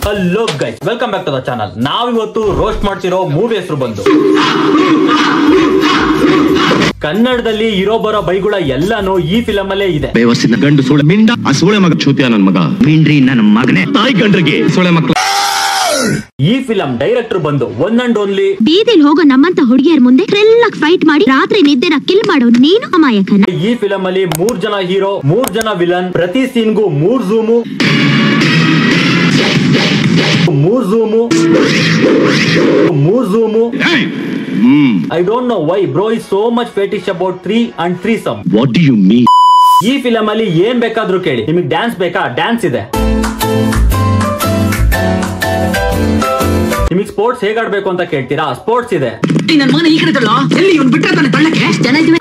Hello guys, welcome back to the channel. ನಾವಿವತ್ತು roast ಮಾಡ್ತಿರೋ movie ಹೆಸರು ಬಂದು ಕನ್ನಡದಲ್ಲಿ ಇರೋ ಬರೋ ಬೈಗುಳ ಎಲ್ಲಾನು ಈ ಫಿಲಂ ಅಲ್ಲೇ ಇದೆ. ಬೇವರ್ಸಿನ ಗಂಡು ಸೂಳೆ ಮಿಂಡ, ಆ ಸೂಳೆ ಮಗ ಚೂತಿಯ ನನ್ ಮಗ ಮಿಂಡ್ರಿ ನನ್ನ ಮಗನೇ ತಾಯಿ ಗಂಡ್ರಿಗೆ ಸೂಳೆ ಮಕ್ಕಳು. ಈ ಫಿಲಂ ಡೈರೆಕ್ಟರ್ ಬಂದು ಒನ್ ಅಂಡ್ ಓನ್ಲಿ ಬೀದಿಲ್ ಹೋಗೋ ನಮ್ಮಂತ ಹುಡುಗಿಯರ ಮುಂದೆ ಥ್ರಿಲ್ ಆಗಿ ಫೈಟ್ ಮಾಡಿ ರಾತ್ರಿ ನಿದ್ದೆನ ಕಿಲ್ ಮಾಡೋ ನೀನು ಅಮಾಯಕನ. ಈ ಫಿಲಂ ಅಲ್ಲಿ 3 ಜನ ಹೀರೋ, 3 ಜನ ವಿಲನ್, ಪ್ರತಿ ಸೀನ್ಗೂ 3 zoom. I don't know why bro is so much fetish about 3 and threesome. What do you mean? ಈ ಫಿಲಂ ಅಲ್ಲಿ ಏನ್ ಬೇಕಾದ್ರೂ ಕೇಳಿ. ನಿಮಗೆ ಡ್ಯಾನ್ಸ್ ಬೇಕಾ? ಡ್ಯಾನ್ಸ್ ಇದೆ. ನಿಮಗೆ ಸ್ಪೋರ್ಟ್ಸ್ ಹೇಗಾಡ್ಬೇಕು ಅಂತ ಕೇಳ್ತೀರಾ? ಸ್ಪೋರ್ಟ್ಸ್ ಇದೆ.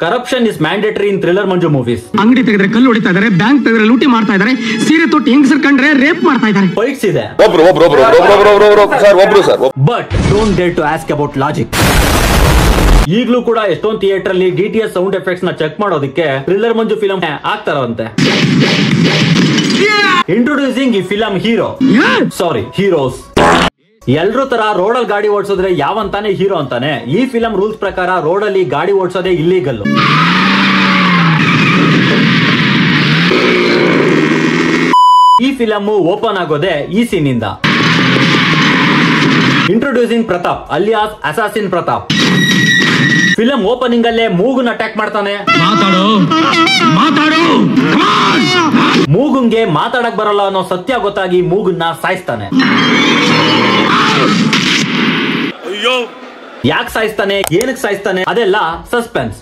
Corruption is mandatory in thriller Manju movies. ಅಂಗಡಿ ತೆಗೆದ್ರೆ ಕಲ್ಲು ಹೊಡಿತಾ ಇದಾರೆ, ಬ್ಯಾಂಕ್ ತೆಗೆದ್ರೆ ಲೂಟಿ ಮಾಡ್ತಾ ಇದಾರೆ, ಸೀರೆ ತೊಟ್ಟು ಹೆಂಗಸರ್ ಕಂಡ್ರೆ ರೇಪ್ ಮಾಡ್ತಾ ಇದಾರೆ. ಫೈಟ್ಸ್ ಇದೆ. But don't dare to ask about logic. ಈಗಲೂ ಕೂಡ ಎಷ್ಟೊಂದು ಥಿಯೇಟರ್ ಅಲ್ಲಿ DTS ಸೌಂಡ್ ಎಫೆಕ್ಟ್ಸ್ ನ ಚೆಕ್ ಮಾಡೋದಕ್ಕೆ ಥ್ರಿಲ್ಲರ್ ಮಂಜು ಫಿಲಂ ಆಗ್ತಾರಂತೆ. ಇಂಟ್ರೊಡ್ಯೂಸಿಂಗ್ ಈ ಫಿಲಂ ಹೀರೋಸ್. ಎಲ್ರೂ ತರ ರೋಡಲ್ಲಿ ಗಾಡಿ ಓಡಿಸೋದ್ರೆ ಯಾವಂತಾನೆ ಹೀರೋ ಅಂತಾನೆ. ಈ ಫಿಲಂ ರೂಲ್ಸ್ ಪ್ರಕಾರ ರೋಡಲ್ಲಿ ಗಾಡಿ ಓಡಿಸೋದೇ ಇಲ್ಲೀಗಲ್. ಈ ಫಿಲಂ ಓಪನ್ ಆಗೋದೆ ಈ ಸೀನ್ ಇಂದ. Introducing Pratap alias assassin Pratap. Film opening ಅಲ್ಲೇ ಮೂಗುನ್ ಅಟ್ಯಾಕ್ ಮಾಡ್ತಾನೆ. ಮೂಗುಂಗೆ ಮಾತಾಡಕ್ ಬರಲ್ಲ ಅನ್ನೋ ಸತ್ಯ ಗೊತ್ತಾಗಿ ಮೂಗುನ್ನ ಸಾಯಿಸ್ತಾನೆ. ಯಾಕೆ ಸಾಯಿಸ್ತಾನೆ, ಏನಕ್ಕೆ ಸಾಯಿಸ್ತಾನೆ, ಅದೆಲ್ಲ suspense.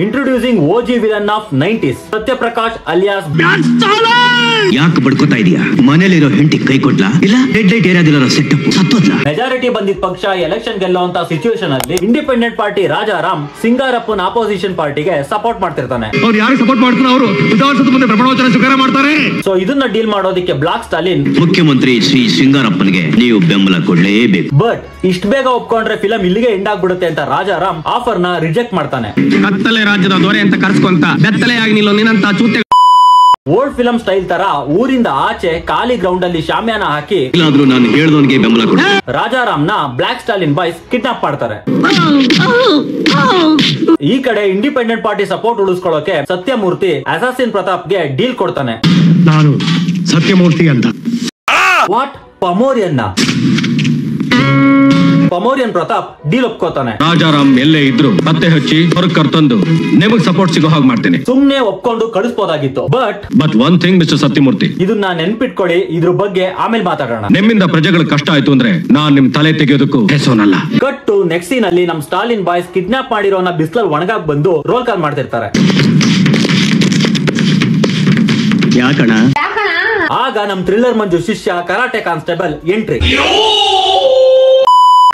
Introducing OG villain of 90s Satyaprakash alias. ಯಾಕೆ ಬಡ್ಕೋತಾ ಇದೀಯಾ? ಮನೇಲಿರೋ ಹೆಂಡತಿ ಕೈ ಕೊಡ್ಲಾ ಇಲ್ಲ ರೆಡ್ ಲೈಟ್ ಏರಿಯಾದಿರೋ ಸೆಟಪ್ ಸತ್ತೋದ್ಲಾ? ಮೆಜಾರಿಟಿ ಬಂದಿದ್ದ ಪಕ್ಷ ಎಲೆಕ್ಷನ್ ಗೆಲ್ಲುವಂತ ಸಿಚುವೇಶನ್ ಅಲ್ಲಿ ಇಂಡಿಪೆಂಡೆಂಟ್ ಪಾರ್ಟಿ ರಾಜಾರಾಮ್ ಸಿಂಗಾರಪ್ಪನ ಆಪೋಸಿಷನ್ ಪಾರ್ಟಿಗೆ ಸಪೋರ್ಟ್ ಮಾಡ್ತಿರ್ತಾನೆ. ಅವ್ರು ಯಾರು ಸಪೋರ್ಟ್ ಮಾಡ್ತಾರೋ ಅವರು ವಿಧಾನಸೌಧದ ಮುಂದೆ ಪ್ರಮಾಣ ವಚನ ಸ್ವೀಕಾರ ಮಾಡ್ತಾರೆ. ಸೊ ಇದನ್ನ ಡೀಲ್ ಮಾಡೋದಕ್ಕೆ ಬ್ಲಾಕ್ ಸ್ಟಾಲಿನ್ ಮುಖ್ಯಮಂತ್ರಿ ಶ್ರೀ ಸಿಂಗಾರಪ್ಪನಿಗೆ ನೀವು ಬೆಂಬಲ ಕೊಡ್ಲೇಬೇಕು. ಬಟ್ ಇಷ್ಟ ಬೇಗ ಒಪ್ಕೊಂಡ್ರೆ ಫಿಲಂ ಇಲ್ಲಿಗೆ ಎಂಡ್ ಆಗ್ಬಿಡುತ್ತೆ ಅಂತ ರಾಜಾರಾಮ್ ಆಫರ್ ನ ರಿಜೆಕ್ಟ್ ಮಾಡ್ತಾನೆ. ಕತ್ತಲೆ ರಾಜ್ಯದ ದೊರೆ ಅಂತ ಕರ್ಸ್ಕೊಂತ ಬೆತ್ತಲೆಯಾಗಿ ನಿಲ್ಲೋ ನಿನ್ನಂತ ಚೂತೆ. ಓಲ್ಡ್ ಫಿಲಂ ಸ್ಟೈಲ್ ತರ ಊರಿಂದ ಆಚೆ ಖಾಲಿ ಗ್ರೌಂಡ್ ಅಲ್ಲಿ ಶಾಮ್ಯಾನ ಹಾಕಿ ನಾನು ಹೇಳ್ದವನಿಗೆ ಬೆಂಬಲ ಕೊಡ ರಾಜಾರಾಮ್ ನ ಬ್ಲಾಕ್ ಸ್ಟಾಲಿನ್ ಬಾಯ್ಸ್ ಕಿಡ್ನಾಪ್ ಮಾಡ್ತಾರೆ. ಈ ಕಡೆ ಇಂಡಿಪೆಂಡೆಂಟ್ ಪಾರ್ಟಿ ಸಪೋರ್ಟ್ ಉಳಿಸ್ಕೊಳ್ಳೋಕೆ ಸತ್ಯಮೂರ್ತಿ ಅಸಾಸಿನ್ ಪ್ರತಾಪ್ಗೆ ಡೀಲ್ ಕೊಡ್ತಾನೆ. ನಾನು ಸತ್ಯಮೂರ್ತಿ ಅಂತ. ವಾಟ್? ಪಮೋರಿಯನ್ ಪ್ರತಾಪ್ ಡೀಲ್ ಒಪ್ಕೋತಾನೆ. ರಾಜಾರಾಮ್ ಎಲ್ಲೇ ಇದ್ರು ಪತ್ತೆ ಹಚ್ಚಿ ಹೊರಗ್ ಕರ್ತಂದು ನಿಮಗ್ ಸಪೋರ್ಟ್ ಸಿಗೋ ಹಾಗೆ ಮಾಡ್ತೀನಿ. ಸುಮ್ನೆ ಒಪ್ಕೊಂಡು ಕಳಿಸಬಹುದಾಗಿತ್ತು. But one thing mister Satyamurthy, ಇದನ್ನ ನೆನ್ಪಿಟ್ಕೊಳ್ಳಿ. ಇದ್ರ ಬಗ್ಗೆ ಆಮೇಲೆ ಮಾತಾಡೋಣ. ನಿಮ್ಮಿಂದ ಪ್ರಜೆಗಳ ಕಷ್ಟ ಆಯ್ತು ಅಂದ್ರೆ ನಾನ್ ನಿಮ್ ತಲೆ ತೆಗೆಯೋದಕ್ಕೂ ಹೆಸೋನಲ್ಲ. ಕಟ್ಟು ನೆಕ್ಸ್ಟ್ ಸೀನ್ ಅಲ್ಲಿ ನಮ್ ಸ್ಟಾಲಿನ್ ಬಾಯ್ಸ್ ಕಿಡ್ನಾಪ್ ಮಾಡಿರೋನ ಬಿಸ್ಲಲ್ಲಿ ಒಣಗಾಕ್ ಬಂದು ರೋಲ್ ಕಾಲ್ ಮಾಡ್ತಿರ್ತಾರೆ. ಯಾಕಣ? ಆಗ ನಮ್ ಥ್ರಿಲ್ಲರ್ ಮಂಜು ಶಿಷ್ಯ ಕರಾಟೆ ಕಾನ್ಸ್ಟೇಬಲ್ ಎಂಟ್ರಿ.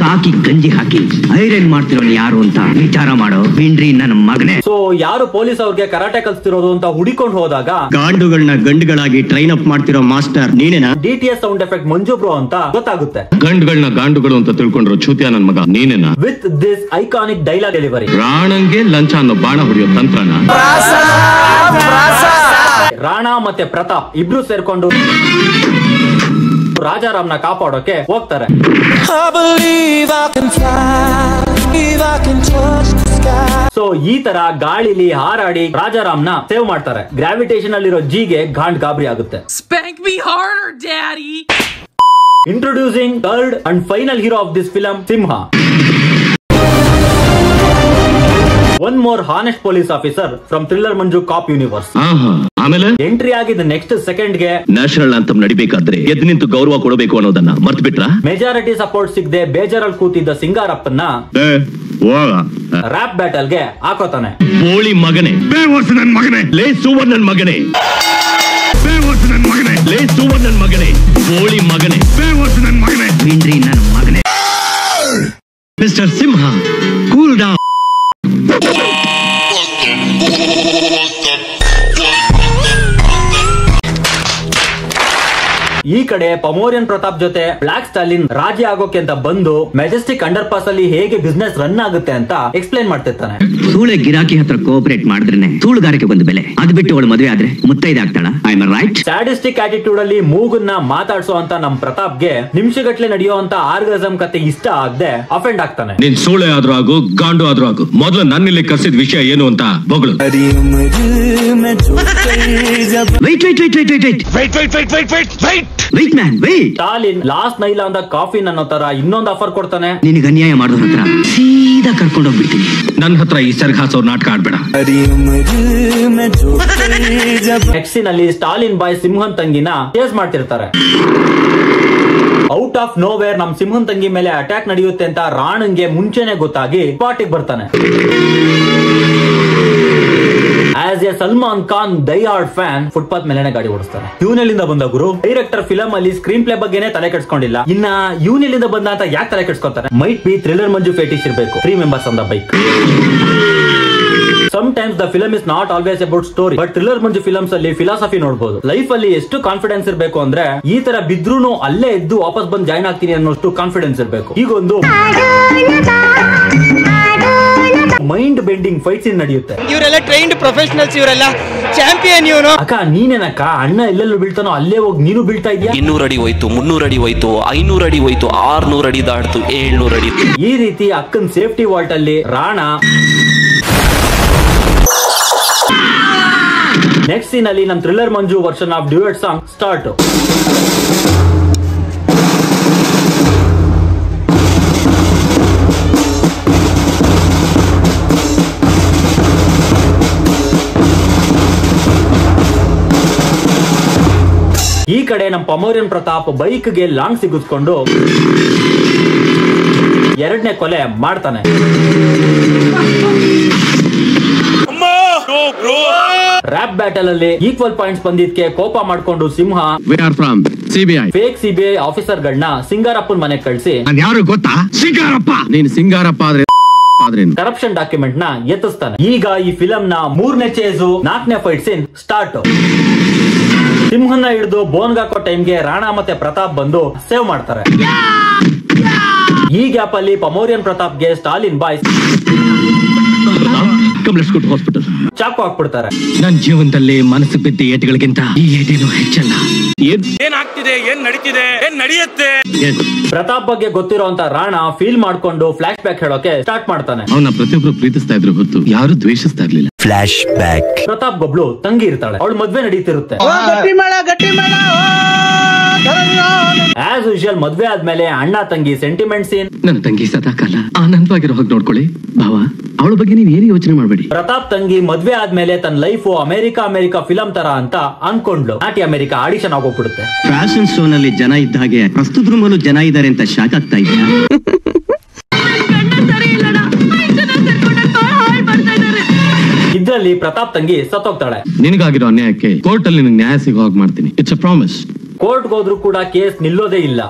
ಕಾಕಿ ಗಂಜಿ ಹಾಕಿ ಐರನ್ ಮಾಡ್ತಿರೋನು ಯಾರು ಅಂತ ವಿಚಾರ ಮಾಡೋ ಮಿಂಡ್ರಿ ನನ್ನ ಮಗನೇ. ಸೊ ಯಾರು ಪೊಲೀಸ್ ಅವ್ರಿಗೆ ಕರಾಟೆ ಕಲಿಸ್ತಿರೋದು ಅಂತ ಹುಡಿಕೊಂಡು ಹೋದಾಗ ಗಾಂಡುಗಳನ್ನ ಗಂಡುಗಳಾಗಿ ಟ್ರೈನ್ ಅಪ್ ಮಾಡ್ತಿರೋ ಮಾಸ್ಟರ್ ನೀನೇನಾ? DTS ಸೌಂಡ್ ಎಫೆಕ್ಟ್ ಮಂಜು ಬ್ರೋ ಅಂತ ಗೊತ್ತಾಗುತ್ತೆ. ಗಂಡುಗಳನ್ನ ಗಾಂಡುಗಳು ಅಂತ ತಿಳ್ಕೊಂಡ್ರು ಚೂತಿಯ ನನ್ ಮಗ ನೀನೇನಾ? With this iconic dialogue delivery. ರಾಣಂಗೆ ಲಂಚ ಅನ್ನೋ ಬಾಣ ಹೊಡೆಯೋ ತಂತ್ರನ ರಾಣಾ ಮತ್ತೆ ಪ್ರತಾಪ್ ಇಬ್ರು ಸೇರ್ಕೊಂಡು ರಾಜಾರಾಮ್ನ ಕಾಪಾಡೋಕೆ ಹೋಗ್ತಾರೆ. ಸೊ ಈ ತರ ಗಾಳಿಲಿ ಹಾರಾಡಿ ರಾಜಾರಾಮ್ನ ಸೇವ್ ಮಾಡ್ತಾರೆ. ಗ್ರಾವಿಟೇಷನ್ ಅಲ್ಲಿರೋ ಜಿಗೆ ಗಾಬರಿ ಆಗುತ್ತೆ. Introducing third and final hero of this film, Simha. One more honest police officer from thriller Manju cop universe. ಆಮೇಲೆ ಎಂಟ್ರಿ ಆಗಿದ್ದ ನೆಕ್ಸ್ಟ್ ಸೆಕೆಂಡ್ ಗೆ ನ್ಯಾಷನಲ್ ಆಂಥಮ್ ನಡಿಬೇಕಾದ್ರೆ ಎದ್ದು ನಿಂತು ಗೌರವ ಕೊಡಬೇಕು ಅನ್ನೋದನ್ನ ಮರ್ತು ಬಿಟ್ರ? ಮೆಜಾರಿಟಿ ಸಪೋರ್ಟ್ ಸಿಗದೆ ಬೇಜಾರಲ್ಲಿ ಕೂತಿದ್ದ ಸಿಂಗಾರಪ್ಪನ ರ್ಯಾಪ್ ಬ್ಯಾಟಲ್ ಗೆ ಹಾಕೋತಾನೆ. ಬೋಳಿ ಮಗನೇ, ನನ್ ಮಗನೇ, ಲೇ ಸೂವರ್ ನನ್ ಮಗನೇ, ನನ್ ಮಗನೇ, ಲೇ ಸೂವರ್ ನನ್ ಮಗನೇ, ಬೋಳಿ ಮಗನೇ, ನನ್ ಮಗನೇ, ಮಿಂಡ್ರಿ ನನ್ ಮಗನೇ. ಮಿಸ್ಟರ್ ಸಿಂಹ, ಕೂಲ್ ಡೌನ್. ಈ ಕಡೆ ಪಮೋರಿಯನ್ ಪ್ರತಾಪ್ ಜೊತೆ ಬ್ಲಾಕ್ ಸ್ಟಾಲಿನ್ ರಾಜಿ ಆಗೋಕೆ ಅಂತ ಬಂದು ಮೆಜೆಸ್ಟಿಕ್ ಅಂಡರ್ ಪಾಸ್ ಅಲ್ಲಿ ಹೇಗೆ ಬಿಸ್ನೆಸ್ ರನ್ ಆಗುತ್ತೆ ಅಂತ ಎಕ್ಸ್ಪ್ಲೈನ್ ಮಾಡ್ತಿರ್ತಾನೆ. ಸೂಳೆ ಗಿರಾಕಿ ಹತ್ರ ಕೋಆಪರೇಟ್ ಮಾಡಿದ್ರೆ ಸೂಳುಗಾರಿಕೆ ಒಂದು ಬೆಲೆ, ಅದು ಬಿಟ್ಟು ಅವಳು ಮದುವೆ ಆದ್ರೆ ಮುತ್ತೈದೆ ಆಗ್ತಾಳ. I am right. Sadistic attitude ಅಲ್ಲಿ ಮೂಗನ್ನ ಮಾತಾಡ್ಸೋ ಅಂತ ನಮ್ ಪ್ರತಾಪ್ಗೆ ನಿಮಿಷಗಟ್ಲೆ ನಡೆಯುವಂತ ಆರ್ಗಸಮ್ ಕತೆ ಇಷ್ಟ ಆಗದೆ ಅಫೆಂಡ್ ಆಗ್ತಾನೆ. ನೀನ್ ಸೂಳೆ ಆದ್ರೂ ಆಗು ಗಾಂಡು ಆದ್ರೂ ಆಗು, ಮೊದಲು ನನ್ನಿಲ್ಲಿ ಕರ್ಸಿದ ವಿಷಯ ಏನು ಅಂತ ಬೊಗಳು. ಸ್ಟಾಲಿನ್ ಲಾಸ್ಟ್ ನೈಲ ಅಂದ ಕಾಫಿ ಅನ್ನೋ ತರ ಇನ್ನೊಂದು ಆಫರ್ ಕೊಡ್ತಾನೆ. ನಿನಗೆ ಅನ್ಯಾಯ ಮಾಡೋರ ಹತ್ರ ಸೀದಾ ಕರ್ಕೊಂಡು ಹೋಗ್ಬಿಡ್ತೀನಿ. ನನ್ನ ಹತ್ರ ಈ ಸರ್ಗಾಸ್ ಅವ್ರ ನಾಟಕ ಆಡ್ಬೇಡ. ನೆಕ್ಸ್ಟ್ ನಲ್ಲಿ ಸ್ಟಾಲಿನ್ ಬಾಯ್ ಸಿಂಹನ್ ತಂಗಿನ ಚೇಸ್ ಮಾಡ್ತಿರ್ತಾರೆ. ಔಟ್ ಆಫ್ ನೋವೇರ್ ನಮ್ ಸಿಂಹನ್ ತಂಗಿ ಮೇಲೆ ಅಟ್ಯಾಕ್ ನಡೆಯುತ್ತೆ ಅಂತ ರಾಣಂಗೆ ಮುಂಚೆನೆ ಗೊತ್ತಾಗಿ ಸ್ಪಾಟಿಗೆ ಬರ್ತಾನೆ. As a Salman Khan die hard fan footpath ಮೇಲೆನೆ ಗಾಡಿ ಓಡಿಸ್ತಾರೆ. ಇವನೆಲ್ಲಿಂದ ಬಂದ ಗುರು? ಡೈರೆಕ್ಟರ್ ಫಿಲಂ ಅಲ್ಲಿ ಸ್ಕ್ರೀನ್ ಪ್ಲೇ ಬಗ್ಗೆನೇ ತಲೆ ಕೆಡ್ಸ್ಕೊಂಡಿಲ್ಲ, ಇನ್ನ ಇವನೆಲ್ಲಿಂದ ಬಂದ ಅಂತ ಯಾಕೆ ತಲೆ ಕೆಡ್ಸ್ಕೊತಾರೆ? Might be thriller Manju fetish ಇರಬೇಕು. 3 members on the bike. Sometimes the film is not always about story, but thriller Manju films ಅಲ್ಲಿ ಫಿಲಾಸಫಿ ನೋಡಬಹುದು. ಲೈಫ್ ಅಲ್ಲಿ ಎಷ್ಟು ಕಾನ್ಫಿಡೆನ್ಸ್ ಇರಬೇಕು ಅಂದ್ರೆ ಈ ತರ ಬಿದ್ರೂನು ಅಲ್ಲೇ ಎದ್ದು ವಾಪಸ್ ಬಂದು ಜಾಯ್ನ್ ಆಗ್ತೀನಿ ಅನ್ನೋಷ್ಟು ಕಾನ್ಫಿಡೆನ್ಸ್ ಇರಬೇಕು. ಈಗೊಂದು ಮೈಂಡ್ ಬೆಂಡಿಂಗ್ ಫೈಟ್ ಸೀನ್ ನಡೆಯುತ್ತೆ. ಇವರೆಲ್ಲ ಟ್ರೈನ್ಡ್ ಪ್ರೊಫೆಷನಲ್ಸ್, ಇವರೆಲ್ಲ ಚಾಂಪಿಯನ್. ಇವನು ಅಕ್ಕ ನೀನೇನಕ್ಕ ಅಣ್ಣ ಎಲ್ಲೆಲ್ಲೂ ಬೀಳ್ತಾನೋ ಅಲ್ಲೇ ಹೋಗಿ ನೀನು ಬೀಳ್ತಾ ಇದೀಯ. 200 ಅಡಿ ಹೋಯ್ತು, 300 ಅಡಿ ಹೋಯ್ತು, 500 ಅಡಿ ಹೋಯ್ತು, 600 ಅಡಿ ದಾಟ್ತು, 700 ಅಡಿ. ಈ ರೀತಿ ಅಕ್ಕನ್ ಸೇಫ್ಟಿ ವಾಲ್ಟ್ ಅಲ್ಲಿ ರಾಣ. ನೆಕ್ಸ್ಟ್ ಸೀನ್ ಅಲ್ಲಿ ನಮ್ thriller Manju version of duet song start. ಈ ಕಡೆ ನಮ್ ಪಮೋರಿಯನ್ ಪ್ರತಾಪ್ ಬೈಕ್ ಗೆ ಲಾಂಗ್ ಸಿಗಿಸ್ಕೊಂಡು 2ನೇ ಕೊಲೆ ಮಾಡ್ತಾನೆ. ರ್ಯಾಪ್ ಬ್ಯಾಟಲ್ ಅಲ್ಲಿ ಈಕ್ವಲ್ ಪಾಯಿಂಟ್ಸ್ ಬಂದಿದ್ಕೆ ಕೋಪ ಮಾಡ್ಕೊಂಡು ಸಿಂಹ ಫೇಕ್ ಸಿಬಿಐ ಆಫೀಸರ್ ಗಳನ್ನ ಸಿಂಗಾರಪ್ಪನ್ ಮನೆಗೆ ಕಳಿಸಿ ಯಾರು ಗೊತ್ತಾ? ಸಿಂಗಾರಪ್ಪ. ನೀನು ಸಿಂಗಾರಪ್ಪ ಆದ್ರೆ ಕರಪ್ಷನ್ ಡಾಕ್ಯುಮೆಂಟ್ ನ ಎತ್ತಿಸ್ತಾನೆ. ಈಗ ಈ ಫಿಲಂ ನ 3ನೇ ಚೇಸು 4ನೇ ಫೈಟ್ ಸೀನ್ ಸ್ಟಾರ್ಟ್. ಸಿಂಹನ ಹಿಡಿದು ಬೋನ್ಗ್ ಹಾಕೋ ಟೈಮ್ಗೆ ರಾಣಾ ಮತ್ತೆ ಪ್ರತಾಪ್ ಬಂದು ಸೇವ್ ಮಾಡ್ತಾರೆ. ಈ ಗ್ಯಾಪ್ ಅಲ್ಲಿ ಪಮೋರಿಯನ್ ಪ್ರತಾಪ್ಗೆ ಸ್ಟಾಲಿನ್ ಬಾಯ್ ಹಾಸ್ಪಿಟಲ್ ಚಾಕು ಹಾಕ್ಬಿಡ್ತಾರೆ. ನನ್ನ ಜೀವನದಲ್ಲಿ ಮನಸ್ಸು ಬಿದ್ದ ಏಟುಗಳಿಗಿಂತ ಈ ಏಟೇನು ಹೆಚ್ಚಲ್ಲ. ಏನಾಗ್ತಿದೆ, ಏನ್ ನಡೀತಿದೆ, ಏನ್ ನಡೆಯುತ್ತೆ? ಪ್ರತಾಪ್ ಬಗ್ಗೆ ಗೊತ್ತಿರೋಂತ ರಾಣಾ ಫೀಲ್ ಮಾಡ್ಕೊಂಡು ಫ್ಲಾಶ್ ಬ್ಯಾಕ್ ಹೇಳೋಕೆ ಸ್ಟಾರ್ಟ್ ಮಾಡ್ತಾನೆ. ಅವನ ಪ್ರತಿಯೊಬ್ರು ಪ್ರೀತಿಸ್ತಾ ಇದ್ರು ಹೊತ್ತು ಯಾರು ದ್ವೇಷಿಸ್ತಾ ಇರ್ಲಿಲ್ಲ. Flash back. ಪ್ರತಾಪ್ ಗೊಬ್ಳು ತಂಗಿ ಇರ್ತಾಳೆ, ಅವಳು ಮದ್ವೆ ನಡೀತಿರುತ್ತೆ. ಆಸ್ ಯೂಶುವಲ್ ಮದ್ವೆ ಆದ್ಮೇಲೆ ಅಣ್ಣ ತಂಗಿ ಸೆಂಟಿಮೆಂಟ್ ಸೀನ್. ನನ್ನ ತಂಗಿ ಸದಾಕಾಲ ಆನಂದವಾಗಿರೋ ಹೋಗಿ ನೋಡ್ಕೊಳ್ಳಿ ಭಾವ, ಅವಳ ಬಗ್ಗೆ ನೀವ್ ಏನು ಯೋಚನೆ ಮಾಡಬೇಡಿ. ಪ್ರತಾಪ್ ತಂಗಿ ಮದ್ವೆ ಆದ್ಮೇಲೆ ತನ್ನ ಲೈಫ್ ಅಮೆರಿಕಾ ಫಿಲಂ ತರ ಅಂತ ಅನ್ಕೊಂಡ್ಲು. ನಾಟಿ ಅಮೆರಿಕಾ ಆಡಿಷನ್ ಆಗೋಗ್ಬಿಡುತ್ತೆ. ಫ್ಯಾಷನ್ ಶೋ ನಲ್ಲಿ ಜನ ಇದ್ದ ಹಾಗೆ ಪ್ರಸ್ತುತ ರೂಮಲ್ಲೂ ಜನ ಇದ್ದಾರೆ ಅಂತ ಶಾಕ್ ಆಗ್ತಾ ಇದೆಯಾ? ಇದ್ರಲ್ಲಿ ಪ್ರತಾಪ್ ತಂಗಿ ಸತ್ತೋಗ್ತಾಳೆ. ನಿನಗಾಗಿರೋ ಅನ್ಯಾಯಕ್ಕೆ ಕೋರ್ಟ್ ಅಲ್ಲಿ ನಿನಗೆ ನ್ಯಾಯ ಸಿಗೋ ಹಾಗೆ ಮಾಡ್ತೀನಿ. It's a promise. ಕೋರ್ಟ್ ಹೋದ್ರು ಕೂಡ ಕೇಸ್ ನಿಲ್ಲೋದೇ ಇಲ್ಲ.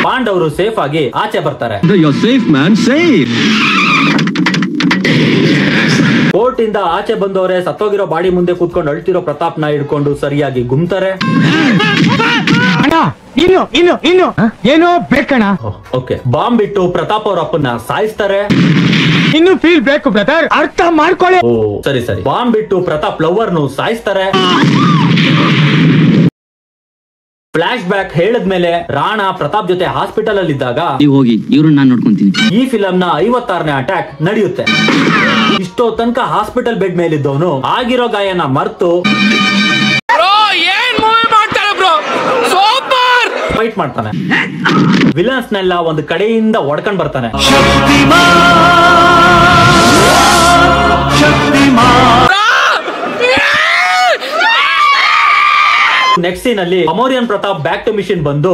ಪಾಂಡವರು ಸೇಫ್ ಆಗಿ ಆಚೆ ಬರ್ತಾರೆ. Safe man, safe. ಕೋರ್ಟ್ ಇಂದ ಆಚೆ ಬಂದವರೇ ಸತ್ತೋಗಿರೋ ಬಾಡಿ ಮುಂದೆ ಕೂತ್ಕೊಂಡು ಅಳ್ತಿರೋ ಪ್ರತಾಪ್ ನ ಹಿಡ್ಕೊಂಡು ಸರಿಯಾಗಿ ಗುಮ್ತಾರೆ. ಏನೋ ಬೇಕಣ್ಣ. ಓಕೆ, ಬಾಂಬ್ ಬಿಟ್ಟು ಪ್ರತಾಪ್ ಅವ್ರ ಅಪ್ಪನ್ನ ಸಾಯಿಸ್ತಾರೆ. ಇನ್ನು ಫೀಲ್ ಬೇಕು ಬ್ರದರ್, ಅರ್ಥ ಮಾಡ್ಕೊಳ್ಳಿ. ಓ ಸರಿ. ಬಾಂಬ್ ಬಿಟ್ಟು ಪ್ರತಾಪ್ ಲವರ್ನು ಸಾಯಿಸ್ತಾರೆ. ಫ್ಲಾಶ್ ಬ್ಯಾಕ್ ಹೇಳಿದ್ಮೇಲೆ ರಾಣಾ ಪ್ರತಾಪ್ ಜೊತೆ ಹಾಸ್ಪಿಟಲ್ ಅಲ್ಲಿ ಇದ್ದಾಗ ನೀವು ಹೋಗಿ ಇವ್ರನ್ನ ನಾನು ನೋಡ್ಕೊಂತೀನಿ. ಈ ಫಿಲಂ ನ 56ನೇ ಅಟ್ಯಾಕ್ ನಡೆಯುತ್ತೆ. ಇಷ್ಟೋ ತನಕ ಹಾಸ್ಪಿಟಲ್ ಬೆಡ್ ಮೇಲಿದ್ದವನು ಆಗಿರೋ ಗಾಯನ ಮರ್ತು ಫೈಟ್ ಮಾಡ್ತಾನೆ. ವಿಲನ್ಸ್ ನೆಲ್ಲ ಒಂದು ಕಡೆಯಿಂದ ಹೊಡ್ಕೊಂಡ್ ಬರ್ತಾನೆ. ನೆಕ್ಸ್ಟ್ ಸೀನ್ ಅಲ್ಲಿ pomeranian Pratap back to mission ಬಂದು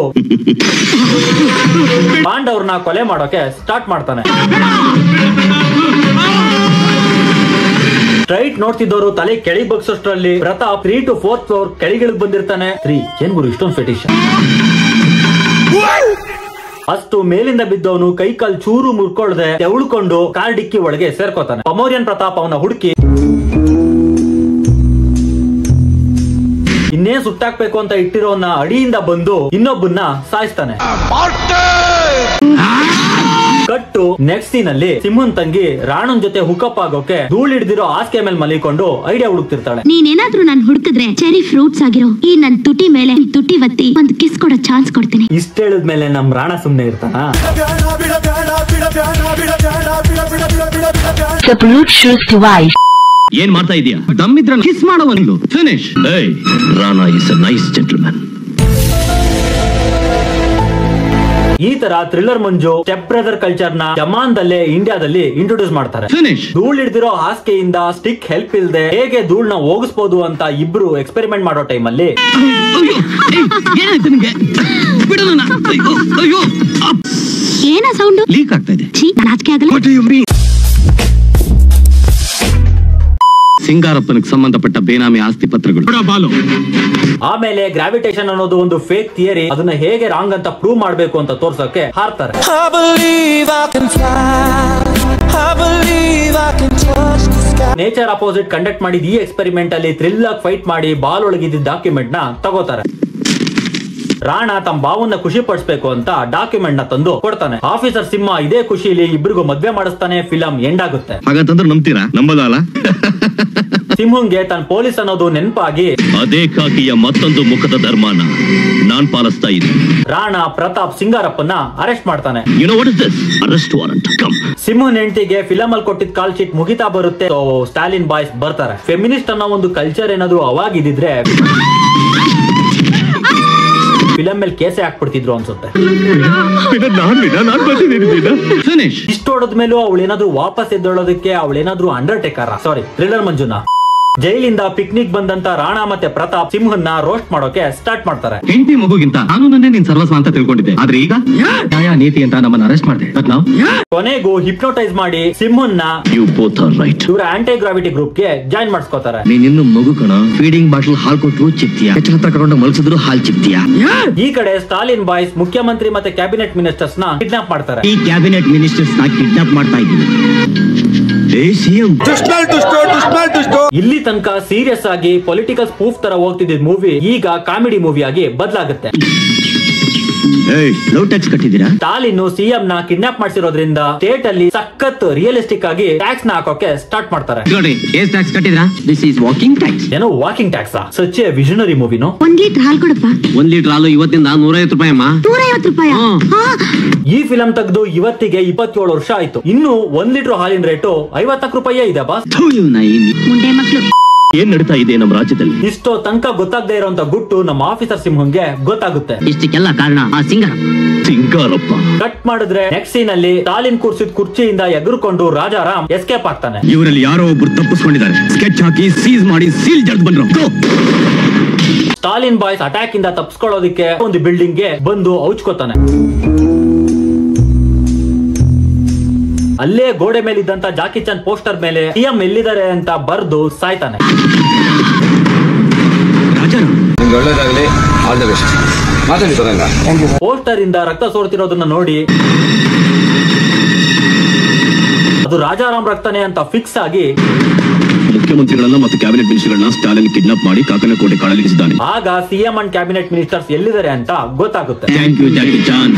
ಪಾಂಡವ್ರನ್ನ ಕೊಲೆ ಮಾಡೋಕೆ ಸ್ಟಾರ್ಟ್ ಮಾಡ್ತಾನೆ. ಸ್ಟ್ರೈಟ್ ನೋಡ್ತಿದ್ದವರು ತಲೆ ಕೆಳಗೆ ಬಗ್ಸೋಷ್ಟ್ರಲ್ಲಿ ಪ್ರತಾಪ್ 3 to 4th ಫ್ಲೋರ್ ಕೆಳಗಿಳಿದು ಬಂದಿರ್ತಾನೆ. 3 ಏನ್ ಗುರು ಇಷ್ಟೊಂದು ಫೆಟಿಶ್? ಅಷ್ಟು ಮೇಲಿಂದ ಬಿದ್ದವನು ಕೈ ಕಾಲ್ ಚೂರು ಮುರ್ಕೊಳ್ದೆ ತೆವಳ್ಕೊಂಡು ಕಾರ್ ಡಿಕ್ಕಿ ಒಳಗೆ ಸೇರ್ಕೋತಾನೆ. ಪಮೋರಿಯನ್ ಪ್ರತಾಪ್ ಅವನ ಹುಡುಕಿ ಇನ್ನೇನ್ ಸುಟ್ಟಾಕ್ಬೇಕು ಅಂತ ಇಟ್ಟಿರೋನ್ನ ಅಡಿಯಿಂದ ಬಂದು ಇನ್ನೊಬ್ಬನ್ನ ಸಾಯಿಸ್ತಾನೆ. ಕಟ್ಟು ನೆಕ್ಸ್ಟ್ ಸೀನ್ ಅಲ್ಲಿ ಸಿಂಹನ್ ತಂಗಿ ರಾಣನ್ ಜೊತೆ ಹುಕಪ್ ಆಗೋಕೆ ಧೂಳ್ ಹಿಡ್ದಿರೋ ಹಾಸಿಗೆ ಮೇಲೆ ಮಲಿಕೊಂಡು ಐಡಿಯಾ ಹುಡುಕ್ತಿರ್ತಾಳೆ. ನೀನೇನಾದ್ರೂ ನಾನು ಹುಡುಕಿದ್ರೆ ಚೆರಿ ಫ್ರೂಟ್ಸ್ ಆಗಿರೋ ಈ ನನ್ ತುಟಿ ಮೇಲೆ ತುಟಿ ಒತ್ತಿ ಒಂದು ಕಿಸ್ ಕೊಡೋ ಚಾನ್ಸ್ ಕೊಡ್ತೀನಿ. ಇಷ್ಟ ಹೇಳಿದ್ಮೇಲೆ ನಮ್ ರಾಣ ಸುಮ್ನೆ ಇರ್ತಾನ. ಏನ್ ಮಾಡ್ತಾ ಇದೀಯಾ? ದಮ್ಮಿದ್ರ ಕಿಸ್ ಮಾಡೋ ಒಂದು finish. Rana is a nice gentleman. ಈ ತರ ಥ್ರಿಲ್ಲರ್ ಮಂಜು ಸ್ಟೆಪ್ ಬ್ರದರ್ ಕಲ್ಚರ್ ನ ಜಮಾನ್ದಲ್ಲೇ ಇಂಡಿಯಾದಲ್ಲಿ ಇಂಟ್ರೊಡ್ಯೂಸ್ ಮಾಡ್ತಾರೆ. ಫಿನಿಶ್. ಧೂಳ್ ಹಿಡ್ದಿರೋ ಹಾಸಿಗೆಯಿಂದ ಸ್ಟಿಕ್ ಹೆಲ್ಪ್ ಇಲ್ದೆ ಹೇಗೆ ಧೂಳ್ನ ಹೋಗಿಸಬಹುದು ಅಂತ ಇಬ್ರು ಎಕ್ಸ್ಪೆರಿಮೆಂಟ್ ಮಾಡೋ ಟೈಮ್ ಅಲ್ಲಿ ಏನ ಸೌಂಡ್ ಲೀಕ್ ಆಗ್ತಾ ಇದೆ. ನಾಚಿಕೆ ಆಗಲ್ಲ. ಸಿಂಗಾರಪ್ಪನಿಗೆ ಸಂಬಂಧಪಟ್ಟ ಬೇನಾಮಿ ಆಸ್ತಿ ಪತ್ರಗಳು. ಆಮೇಲೆ ಗ್ರಾವಿಟೇಷನ್ ಅನ್ನೋದು ಒಂದು ಫೇಕ್ ಥಿಯರಿ, ಅದನ್ನ ಹೇಗೆ ರಾಂಗ್ ಅಂತ ಪ್ರೂವ್ ಮಾಡ್ಬೇಕು ಅಂತ ತೋರ್ಸೋಕೆ ಹಾರ್ತಾರೆ. ನೇಚರ್ ಅಪೋಸಿಟ್ ಕಂಡಕ್ಟ್ ಮಾಡಿದ ಈ ಎಕ್ಸ್ಪೆರಿಮೆಂಟ್ ಅಲ್ಲಿ ಥ್ರಿಲ್ ಆಗಿ ಫೈಟ್ ಮಾಡಿ ಬಾಲ್ ಒಳಗಿದ್ದ ಡಾಕ್ಯುಮೆಂಟ್ ನ ತಗೋತಾರೆ. ರಾಣಾ ತಮ್ಮ ಬಾವನ್ನ ಖುಷಿ ಪಡಿಸಬೇಕು ಅಂತ ಡಾಕ್ಯುಮೆಂಟ್ ನ ತಂದು ಕೊಡ್ತಾನೆ. ಆಫೀಸರ್ ಸಿಂಹ ಇದೇ ಖುಷಿಲಿ ಇಬ್ಬರಿಗೂ ಮದ್ವೆ ಮಾಡಿಸ್ತಾನೆ. ಫಿಲಂ ಎಂಡ್ ಆಗುತ್ತೆ. ಹಾಗಂತಂದ್ರೆ ನಂಬ್ತೀರಾ? ನಂಬದಲ್ಲ. ಸಿಂಹಂಗೆ ತನ್ನ ಪೊಲೀಸ್ ಅನ್ನೋದು ನೆನಪಾಗಿ ಅದೇ ಕಾಕಿಯ ಮತ್ತೊಂದು ಮುಖದ ಧರ್ಮನ ನಾನ್ ಪಾಲಿಸ್ತಾ ಇದ್ದೀನಿ. ರಾಣಾ ಪ್ರತಾಪ್ ಸಿಂಗಾರಪ್ಪನ ಅರೆಸ್ಟ್ ಮಾಡ್ತಾನೆ. You know what is this? Arrest warrant. Come. ಸಿಂಹನ್ ಹೆಂಡತಿಗೆ ಫಿಲಂ ಅಲ್ಲಿ ಕೊಟ್ಟಿದ್ದ ಕಾಲ್ ಶೀಟ್ ಮುಗಿತಾ ಬರುತ್ತೆ. ಸ್ಟಾಲಿನ್ ಬಾಯ್ಸ್ ಬರ್ತಾರೆ. ಫೆಮಿನಿಸ್ಟ್ ಅನ್ನೋ ಒಂದು ಕಲ್ಚರ್ ಏನಾದ್ರು ಅವಾಗಿದ್ರೆ ಫಿಲಂ ಮೇಲೆ ಕೇಸೆ ಹಾಕ್ಬಿಡ್ತಿದ್ರು ಅನ್ಸುತ್ತೆ. ಇಷ್ಟು ಹೊಡೆದ್ಮೇಲೂ ಅವಳೇನಾದ್ರೂ ವಾಪಸ್ ಎದ್ದೊಳೋದಕ್ಕೆ ಅವಳೇನಾದ್ರೂ ಅಂಡರ್ಟೇಕರ್ ಥ್ರಿಲ್ಲರ್ ಮಂಜುನ ಜೈಲಿಂದ ಪಿಕ್ನಿಕ್ ಬಂದಂತ ರಾಣಾ ಮತ್ತೆ ಪ್ರತಾಪ್ ಸಿಂಹನ್ನ ರೋಸ್ಟ್ ಮಾಡೋಕೆ ಸ್ಟಾರ್ಟ್ ಮಾಡ್ತಾರೆ. ಹೆಂಡತಿ ಮಗುಗಿಂತ ಕಾನೂನನ್ನೇ ನೀನ್ ಸರ್ವಸ್ವ ಅಂತ ತಿಳ್ಕೊಂಡಿದ್ದೆ, ಆದ್ರೆ ಈಗ ನ್ಯಾಯ ನೀತಿ ಅಂತ ನಮ್ಮನ್ನ ಅರೆಸ್ಟ್ ಮಾಡಿದೆ. ಕೊನೆಗೂ ಹಿಪ್ನೋಟೈಸ್ ಮಾಡಿ ಸಿಂಹನ್ನ ಇವರ ಆಂಟಿ ಗ್ರಾವಿಟಿ ಗ್ರೂಪ್ ಗೆ ಜಾಯಿನ್ ಮಾಡಿಸ್ಕೋತಾರೆ. ನೀನ್ ಇನ್ನು ಮಗು ಕಣ, ಫೀಡಿಂಗ್ ಬಾಟಲ್ ಹಾಲ್ ಕೊಟ್ರು ಚಿಕ್ತಿಯಾ, ಹತ್ರ ಕರ್ಕೊಂಡು ಮಲ್ಸಿದ್ರು ಹಾಲ್ ಚಿಕ್ತಿಯಾ. ಈ ಕಡೆ ಸ್ಟಾಲಿನ್ ಬಾಯ್ಸ್ ಮುಖ್ಯಮಂತ್ರಿ ಮತ್ತೆ ಕ್ಯಾಬಿನೆಟ್ ಮಿನಿಸ್ಟರ್ಸ್ ನ ಕಿಡ್ನಾಪ್ ಮಾಡ್ತಾರೆ. ಈ ಕ್ಯಾಬಿನೆಟ್ ಮಿನಿಸ್ಟರ್ಸ್ ನ ಕಿಡ್ನಾಪ್ ಮಾಡ್ತಾ ಇದ್ದೀನಿ. ಇಲ್ಲಿ ತನಕ ಸೀರಿಯಸ್ ಆಗಿ ಪೊಲಿಟಿಕಲ್ ಸ್ಪೂಫ್ ತರ ಹೋಗ್ತಿದ್ದ ಮೂವಿ ಈಗ ಕಾಮಿಡಿ ಮೂವಿ ಆಗಿ ಬದಲಾಗುತ್ತೆ. ಲವ್ ಟ್ಯಾಕ್ಸ್ ಕಟ್ಟಿದ್ದೀರಾ? ಸ್ಟಾಲಿನ್ ಸಿಎಂ ನ ಕಿಡ್ನಾಪ್ ಮಾಡಿಸಿರೋದ್ರಿಂದ ಸ್ಟೇಟ್ ಅಲ್ಲಿ ಸಖತ್ ರಿಯಲಿಸ್ಟಿಕ್ ಆಗಿ ಟ್ಯಾಕ್ಸ್ ನ ಹಾಕೋಕೆ ಸ್ಟಾರ್ಟ್ ಮಾಡ್ತಾರೆ. ನೋಡಿ, ಎಷ್ಟು ಟ್ಯಾಕ್ಸ್ ಕಟ್ಟಿದ್ರಾ? This is walking tax. ಏನೋ walking tax? Such a visionary ಮೂವಿನೋ. 1 ಲೀಟರ್ ಹಾಲು ಕೊಡಪ್ಪ. 1 ಲೀಟರ್ ಹಾಲು ಇವತ್ತಿಂದ 150 ರೂಪಾಯಿ ಅಮ್ಮ. 150 ರೂಪಾಯಿ. ಈ ಫಿಲಂ ತೆಗೆದು ಇವತ್ತಿಗೆ 27 ವರ್ಷ ಆಯ್ತು. ಇನ್ನು 1 ಲೀಟರ್ ಹಾಲಿನ ರೇಟು 50 ರೂಪಾಯಿ ಇದೆ ಬಾಸ್. ಮುಂಡೆ ಮಕ್ಕಳು. ಏನ್ ನಡೀತಾ ಇದೆ ನಮ್ಮ ರಾಜ್ಯದಲ್ಲಿ? ಇಷ್ಟೋ ತನಕ ಗೊತ್ತಾಗದೆ ಇರೋಂತ ಗುಟ್ಟು ನಮ್ಮ ಆಫೀಸರ್ ಸಿಂಹಂಗೆ ಗೊತ್ತಾಗುತ್ತೆ. ಇಷ್ಟಕ್ಕೆಲ್ಲ ಕಾರಣ ಆ ಸಿಂಗಾರಪ್ಪ. ಕಟ್ ಮಾಡಿದ್ರೆ ನೆಕ್ಸ್ಟ್ ಸೀನ್ ಅಲ್ಲಿ ಸ್ಟಾಲಿನ್ ಕೂರ್ಸಿದ ಕುರ್ಚಿಯಿಂದ ಎಗರ್ಕೊಂಡು ರಾಜಾರಾಮ್ ಎಸ್ಕೇಪ್ ಆಗ್ತಾನೆ. ಇವರಲ್ಲಿ ಯಾರೋ ಒಬ್ರು ತಪ್ಪಿಸ್ಕೊಂಡಿದ್ದಾರೆ. ಸ್ಕೆಚ್ ಹಾಕಿ ಸೀಸ್ ಮಾಡಿ ಸೀಲ್ ಜಡ್ದು ಬಂದ್ರು. ಸ್ಟಾಲಿನ್ ಬಾಯ್ಸ್ ಅಟ್ಯಾಕ್ ಇಂದ ತಪ್ಪಿಸ್ಕೊಳ್ಳೋದಕ್ಕೆ ಒಂದು ಬಿಲ್ಡಿಂಗ್ ಗೆ ಬಂದು ಔಚ್ಕೋತಾನೆ. ಅಲ್ಲೇ ಗೋಡೆ ಮೇಲೆ ಇದ್ದಂತ ಜಾಕಿ ಚಾನ್ ಪೋಸ್ಟರ್ ಮೇಲೆ ಸಿಎಂ ಎಲ್ಲಿದ್ದಾರೆ ಅಂತ ಬರ್ದು ಸಾಯ್ತಾನೆ. ಪೋಸ್ಟರ್ ಇಂದ ರಕ್ತ ಸೋರ್ತಿರೋದನ್ನ ನೋಡಿ ಅದು ರಾಜಾರಾಮ್ ರಕ್ತನೇ ಅಂತ ಫಿಕ್ಸ್ ಆಗಿ ಮುಖ್ಯಮಂತ್ರಿಗಳನ್ನ ಮತ್ತು ಕ್ಯಾಬಿನೆಟ್ ಮಿನಿಸ್ಟರ್ಗಳನ್ನ ಸ್ಟಾಲಿನ್ ಕಿಡ್ನಾಪ್ ಮಾಡಿ ಕಾಕನಕೋಟೆ ಕಾಡಲಿರಿಸಿದ್ದಾನೆ. ಆಗ ಸಿಎಂ ಅಂಡ್ ಕ್ಯಾಬಿನೆಟ್ ಮಿನಿಸ್ಟರ್ಸ್ ಎಲ್ಲಿದ್ದಾರೆ ಅಂತ ಗೊತ್ತಾಗುತ್ತೆ. ಥ್ಯಾಂಕ್ ಯು ಜಾಕಿ ಚಾನ್.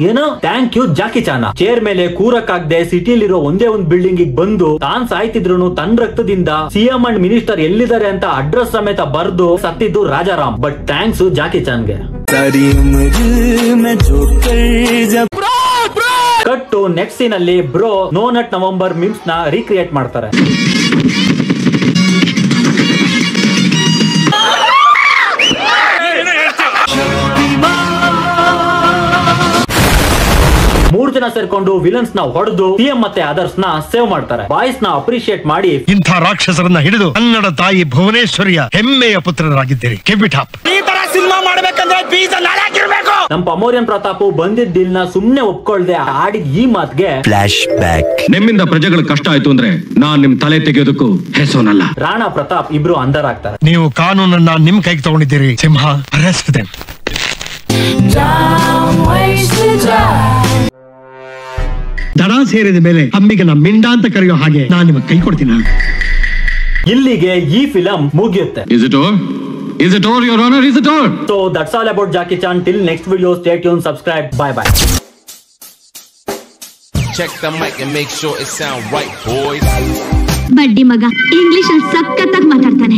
ಏನೋ ಥ್ಯಾಂಕ್ ಯು ಜಾಕಿ ಚಾನ. ಚೇರ್ ಮೇಲೆ ಕೂರಕ್ಕಾಗದೆ ಸಿಟಿಲಿರೋ ಒಂದೇ ಒಂದು ಬಿಲ್ಡಿಂಗ್ ಬಂದು ತಾನ್ ಸಾಯ್ತಿದ್ರು ತನ್ನ ರಕ್ತದಿಂದ ಸಿಎಂ ಅಂಡ್ ಮಿನಿಸ್ಟರ್ ಎಲ್ಲಿದ್ದಾರೆ ಅಂತ ಅಡ್ರೆಸ್ ಸಮೇತ ಬರ್ದು ಸತ್ತಿದ್ದು ರಾಜಾರಾಮ್. ಬಟ್ ಥ್ಯಾಂಕ್ಸ್ ಜಾಕಿ ಚಾನ್ಗೆ. ಕಟ್ಟು ನೆಕ್ಸ್ಟ್ ಸೀನ್ ಅಲ್ಲಿ bro no nut November memes ನ ರೀಕ್ರಿಯೇಟ್ ಮಾಡ್ತಾರೆ. ಮೂರ್ ಜನ ಸೇರ್ಕೊಂಡು ವಿಲನ್ಸ್ ನ ಹೊಡೆದು ಸಿಎಂ ಮತ್ತೆ ಅದರ್ಸ್ ನ ಸೇವ್ ಮಾಡ್ತಾರೆ. ಬಾಯ್ಸ್ ನ ಅಪ್ರಿಶಿಯೇಟ್ ಮಾಡಿ ಇಂಥ ರಾಕ್ಷಸರನ್ನ ಹಿಡಿದು ಕನ್ನಡ ತಾಯಿ ಭುವನೇಶ್ವರಿಯ ಹೆಮ್ಮೆಯ ಪುತ್ರರಾಗಿದ್ದೀರಿ. Keep it up. ಈ ತರ ಸಿನಿಮಾ ಮಾಡ್ಬೇಕಂದ್ರೆ ಬೀಜ ನಾಲ್ಕಿರ್ಬೇಕು. ನಮ್ಮ ಅಮೋರಿಯನ್ ಪ್ರತಾಪ್ ಬಂದಿದ್ದ ದಿಲ್ ನ ಸುಮ್ನೆ ಒಪ್ಕೊಳ್ದೆ ಆಡಿದ ಈ ಮಾತ್ಗೆ ಫ್ಲಾಶ್ ಬ್ಯಾಕ್. ನಿಮ್ಮಿಂದ ಪ್ರಜೆಗಳು ಕಷ್ಟ ಆಯ್ತು ಅಂದ್ರೆ ನಾನ್ ನಿಮ್ ತಲೆ ತೆಗೆಯೋದಕ್ಕೂ ಹೆಸೋನಲ್ಲ. ರಾಣಾ ಪ್ರತಾಪ್ ಇಬ್ರು ಅಂಧರಾಗ್ತಾರೆ. ನೀವು ಕಾನೂನನ್ನ ನಿಮ್ ಕೈಗೆ ತಗೊಂಡಿದ್ದೀರಿ. ಸಿಂಹ ಅರೆಸ್ಟ್ ದೆಮ್. ದಡ ಸೇರಿದ ಮೇಲೆ ಅಂಬಿಗನ ಮಿಂಡ ಅಂತ ಕರೆಯೋ ಹಾಗೆ ನಾನ್ ನಿಮಗೆ ಕೈ ಕೊಡ್ತೀನ. ಇಲ್ಲಿಗೆ ಈ ಫಿಲಂ ಮುಗಿಯುತ್ತೆ. Is it all? Is it all, Your Honor? Is it all? So that's all about Jackie Chan. Till next video, stay tuned, subscribe, bye bye. Check the mic and make sure it sound right, boys. ಬಡ್ಡಿ ಮಗ English ಅಲ್ಲಿ ಸಖತ್ತಾಗಿ ಮಾತಾಡ್ತಾನೆ.